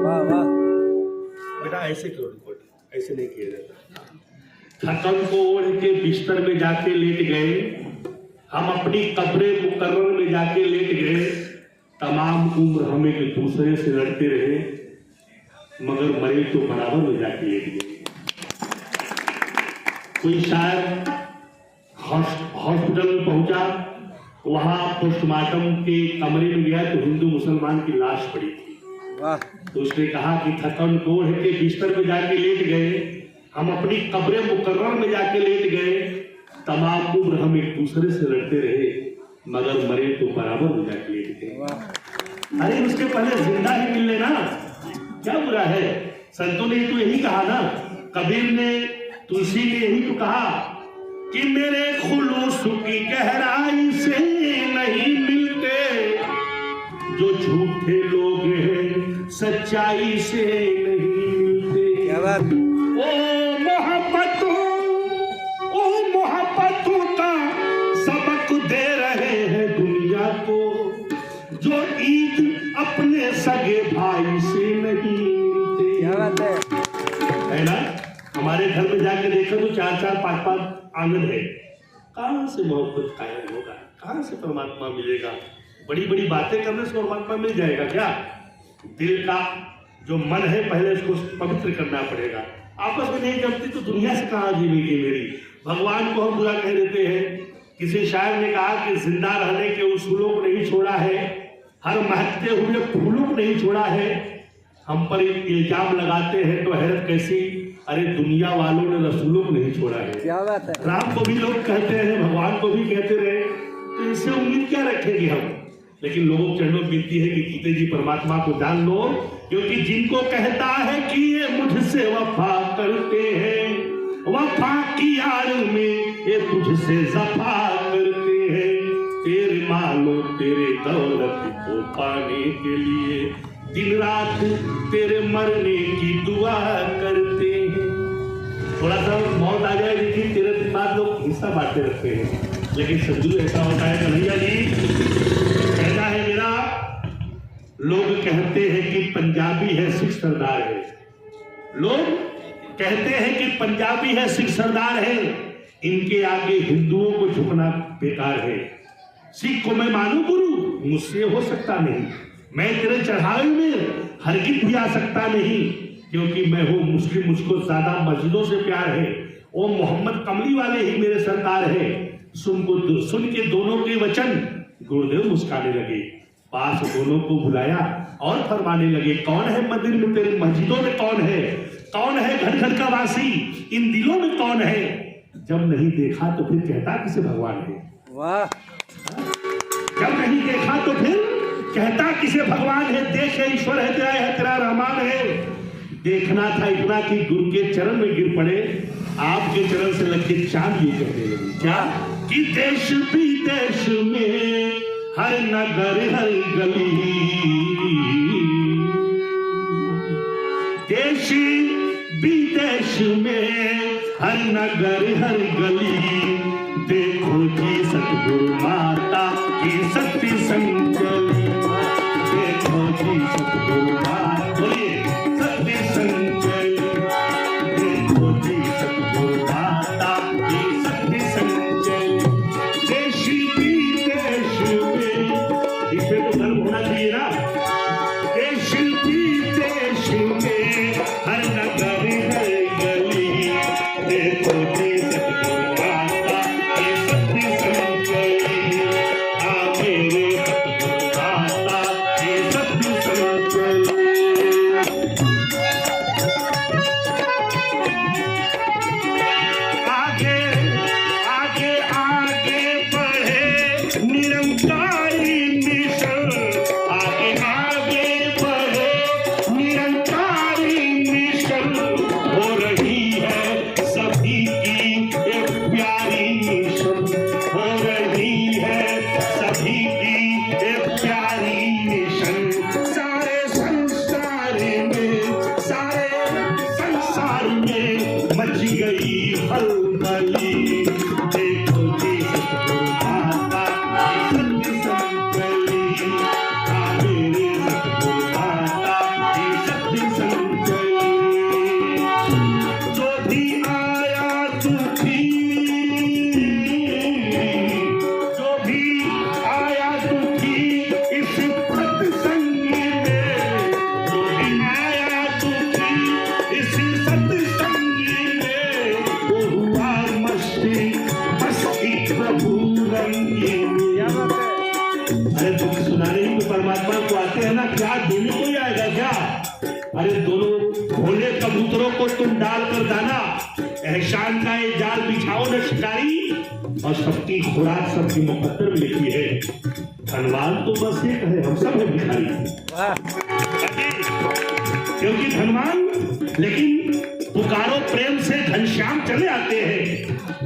वाह वाह। बेटा ऐसे क्यों रिकॉर्ड, ऐसे नहीं किया जाता। थकन को ओढ़ के बिस्तर में जाके लेट गए, हम अपनी कब्रे मुकर्रर में जाके लेट गए। तमाम उम्र हम एक दूसरे से लड़ते रहे, मगर मरे तो बराबर में जाके लेट गए। कोई शायद हॉस्पिटल में पहुंचा, वहां पोस्टमार्टम के कमरे में गया तो हिंदू मुसलमान की लाश पड़ी थी। वाह। तो उसने कहा कि थकन को ओढ़ के बिस्तर में जाके लेट गए, हम अपनी कब्रे मुकर्रर में जाके लेट गए। तमाम उम्र हम एक दूसरे से लड़ते रहे, मगर मरे तो बराबर में जाके लेट गए। अरे उसके पहले जिंदा ही मिल लेना, क्या बुरा है। संतों ने तो यही कहा ना, कबीर ने, तुलसी ने यही तो कहा कि मेरे खुलूस की गहराई से नहीं मिलते, जो झूठे लोग हैं सच्चाई से नहीं मिलते। क्या बात। ओ मोहब्बतों का सबक दे रहे हैं दुनिया को, जो ईद अपने सगे भाई से नहीं मिलते। क्या बात है ना। हमारे घर में जाके देखो तो 4-4, 5-5 आंगन है। कहां से मोहब्बत कायम होगा, कहां से परमात्मा मिलेगा। बड़ी बड़ी बातें करने से परमात्मा मिल जाएगा क्या। दिल का जो मन है पहले उसको पवित्र करना पड़ेगा। आपस में नहीं जमती तो दुनिया से कहां जीवेगी मेरी। भगवान को हम बुरा कह देते हैं। किसी शायर ने कहा कि जिंदा रहने के उसूलों को नहीं छोड़ा है, हर महकते हुए फूलों को नहीं छोड़ा है। हम पर इल्जाम लगाते हैं तो हैरत कैसी, अरे दुनिया वालों ने रसूलों को नहीं छोड़ा है। क्या बात है। राम को भी लोग कहते हैं, भगवान को भी कहते रहे, तो इससे उम्मीद क्या रखेंगे हम। लेकिन लोगों को चरणों विनती है कि जीते जी परमात्मा को जान लो, क्योंकि जिनको कहता है कि ये मुझसे वफा करते हैं, वफा की आड़ में ये तुझसे जफा करते हैं। तेरे मालो तेरे दौलत को पाने के लिए दिन रात तेरे मरने की दुआ करते हैं। थोड़ा सा मौत आ जाए लेकिन तेरे बाद लोग हिस्सा बांटते रखते हैं। लेकिन सदगुरु ऐसा होता है कन्हैया जी कहना है मेरा, लोग कहते हैं कि पंजाबी है सिख सरदार है, लोग कहते हैं कि पंजाबी है सिख सरदार है, इनके आगे हिंदुओं को झुकना बेकार है। सिख को मैं मानू गुरु, मुझसे हो सकता नहीं। मैं तेरे चढ़ावे में हरगिज भी आ सकता नहीं, क्योंकि मैं हूं मुस्लिम, मुझको ज्यादा मस्जिदों से प्यार है। वो मोहम्मद कमली वाले ही मेरे सरकार है। सुन के दोनों के वचन गुरुदेव मुस्काने लगे, पास दोनों को बुलाया और फरमाने लगे, कौन है मंदिर में तेरे मस्जिदों में कौन है, कौन है घर घर का वासी, इन दिलों में कौन है। जब नहीं देखा तो फिर कहता किसे भगवान है। वाह। जब नहीं देखा तो फिर कहता किसे भगवान है। देख ईश्वर है तेरा रहमान है। देखना था इतना कि गुरु के चरण में गिर पड़े, आपके चरण से लग के चांद ये कहने लगी क्या कि देश विदेश में हर नगर हर गली, देश विदेश में हर नगर हर गली, देखो जी सतगुरु माता की शक्ति संचली, देखो जी सतगुरु माता, बोलिए शक्ति संचली, देखो जी सतगुरु माता की शक्ति संचली। देश विदेश में, इसमें तो गर्व होना चाहिए ना। देश विदेश में हर नगर हर गली, देखो जी सतगुरु माता की शक्ति संचली, आ मेरे सतगुरु माता की शक्ति संचली। आगे आगे आगे बढ़े निरंकारी मिशन, आगे आगे बढ़े निरंकारी मिशन, हो रही है सभी की एक प्यारी मिशन, हो रही है सभी की एक प्यारी मिशन। सारे संसार में मच गई हलचली, देखो जी सतगुरु माता की शक्ति संचली, आ मेरे सतगुरु माता की शक्ति डालकर दाना, एहसान का ये जाल बिछाओ न शिकारी, और सबकी खुराक सबकी मुकद्दर में लिखी है। धनवान तो बस एक है, हम सब है भिखारी। क्योंकि धनवान, लेकिन पुकारो प्रेम से घनश्याम चले आते हैं।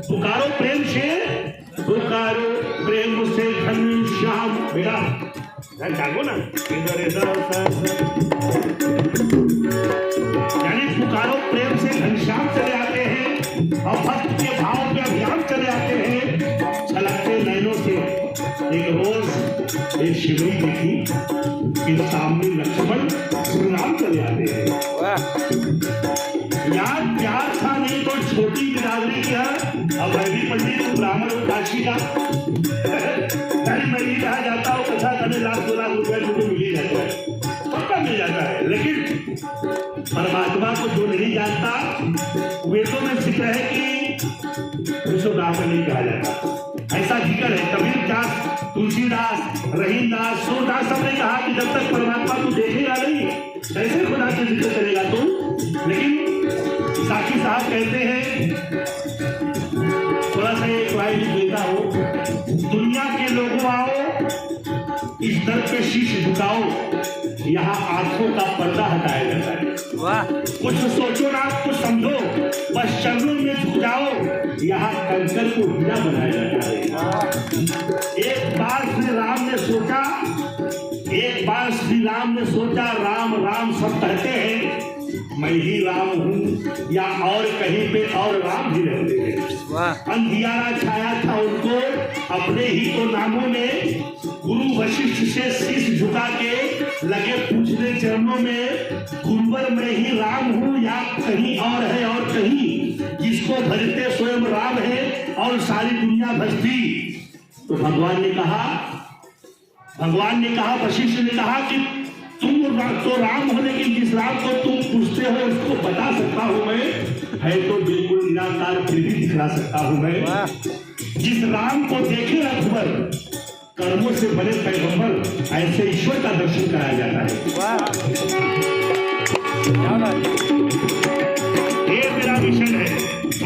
पुकारो प्रेम से, पुकारो प्रेम से घनश्याम। बेटा जागो ना, यानी पुकारो प्रेम से घनश्याम चले आते हैं और भक्त के भाव पे अभियान चले आते हैं। छलकते नैनों से एक रोज एक शिवरी देखी कि सामने लक्ष्मण श्री राम चले आते हैं। यार प्यार था नहीं तो छोटी बिरादरी क्या, अब मैं भी पंडित ब्राह्मण और काशी का मैं ही कहा जाता हूँ कथा करने, लाख 2 लाख रुपया मुझे मिल ही जाता है, पक्का मिल जाता है। लेकिन परमात्मा को जो नहीं जानता, वेदों में जिक्र है कि उसको ब्राह्मण नहीं कहा जाता। ऐसा जिक्र है कबीर दास, तुलसीदास, रहीमदास, सूरदास सब ने कहा कि जब तक परमात्मा को देखेगा नहीं कैसे खुदा से जिक्र करेगा तू। लेकिन साकी साहब कहते हैं, थोड़ा सा एक लाइन देता हूँ, दुनिया के लोगों आओ इस दर पे शीश झुकाओ, यहाँ आंखों का पर्दा हटाया जाता है। कुछ सोचो ना कुछ समझो, बस चरणों में झुक जाओ, यहाँ कंकर को हीरा बनाया जाता है। एक बार श्री राम ने सोचा, एक बार श्री राम ने सोचा, राम राम सब कहते हैं, मैं ही राम हूँ या और कहीं पे और राम भी रहते हैं। अंधियारा छाया था उनको अपने ही तो नामों में, गुरु वशिष्ठ से शीश झुका के लगे पूछने चरणों में, गुरुवर मैं ही राम हूँ या कहीं और है और कहीं, जिसको भजते स्वयं राम है और सारी दुनिया भजती। तो भगवान ने कहा, वशिष्ठ ने कहा कि तुम तो राम हो, लेकिन जिस राम को तुम पूछते हो उसको बता सकता हूं मैं, है तो बिल्कुल निराकार फिर भी दिखला सकता हूं मैं। जिस राम को देखे अकबर, कर्मों से बने पैगंबर, ऐसे ईश्वर का दर्शन कराया जाता है। ये मेरा मिशन है।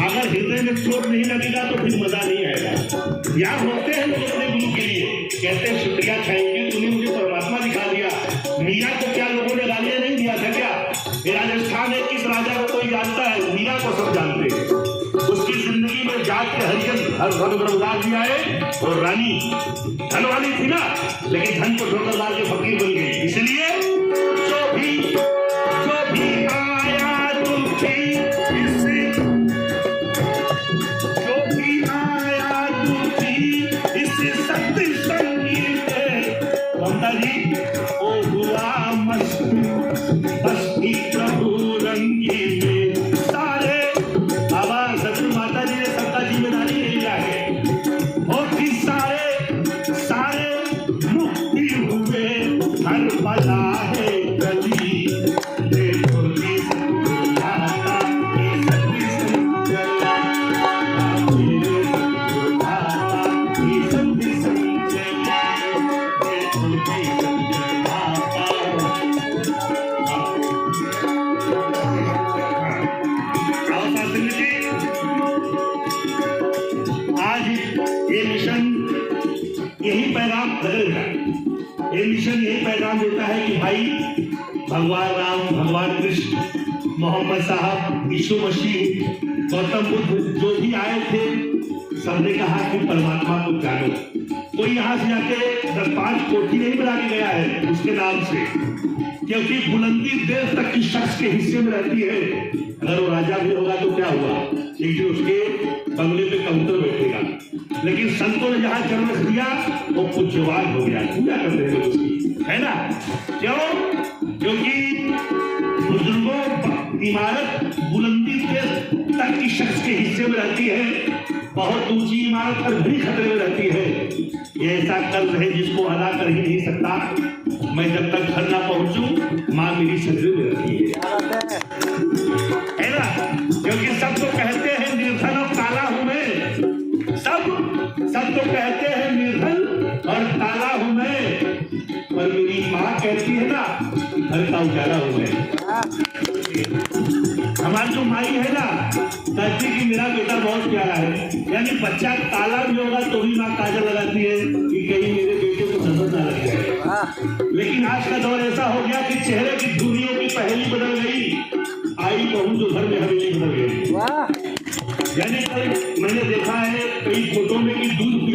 अगर हृदय में चोट नहीं लगेगा तो फिर मजा नहीं आएगा। यहाँ होते हैं लोग अपने गुरु के लिए, कहते हैं शुक्रिया खाएंगे, तूने मुझे परमात्मा दिखा दिया। मीरा को क्या लोगों ने गालियां नहीं दिया था क्या? ये राजस्थान है, किस राजा को कोई जानता है? मीरा को सब जानते हैं। उसकी जिंदगी में जात के हरिजन हर रघुदास जी आए और रानी धन वाली थी ना, लेकिन धन को ठोकर डाल के फकीर बन गई। इसलिए जो भी आया दुखी, जो भी आया दुखी इस शक्ति संगीत जी ओ हुआ मस्त, बस्ती प्रभु रंगी में सारे। बाबा सती माता जी ने सबका जिम्मेदारी ले लिया है। और फिर सारे मुक्ति हुए, हर बला है गली, ये मिशन यही पैगाम देता है कि भाई भगवान राम, भगवान कृष्ण, मोहम्मद साहब, यीशु मसीह, गौतम बुद्ध जो भी आए थे, सबने कहा कि परमात्मा को जानो। कोई यहाँ से जाके 10-5 कोठी नहीं बना के गया है उसके नाम से, क्योंकि बुलंदी देर तक की शख्स के हिस्से में रहती है। अगर वो राजा भी होगा तो क्या हुआ, एक दिन उसके बंगले पे कबूतर बैठेगा। लेकिन संतों ने जहाँ जन्म दिया वो पूज्यवान हो गया, पूजा करते हैं उसकी, है ना? क्यों? क्योंकि बुजुर्गों इमारत बुलंदी देर तक की शख्स के हिस्से में रहती है, बहुत ऊंची इमारत पर भी खतरे में रहती है। ये ऐसा कर्ज है जिसको अदा कर ही नहीं सकता। मैं जब तक घर ना पहुंचूं, माँ मेरी सजदे में रहती है ना? क्योंकि सब तो कहते हैं निर्धन और काला हूं मैं, सब तो कहते हैं निर्धन और काला हूं मैं, पर मेरी माँ कहती है ना, घर का उजाला हूं मैं। हमारी जो माई है ना, कहती कि मेरा बेटा बहुत प्यारा है, यानी बच्चा काला भी होगा तो भी माँ काजल लगाती है कि कहीं मेरे बेटे को नजर ना लग जाए। लेकिन आज का दौर ऐसा हो गया कि चेहरे की दूरियों की पहेली बदल गई, आई बहू जो घर में हवेली बदल गई। यानी कल मैंने देखा है कई फोटो में कि दूध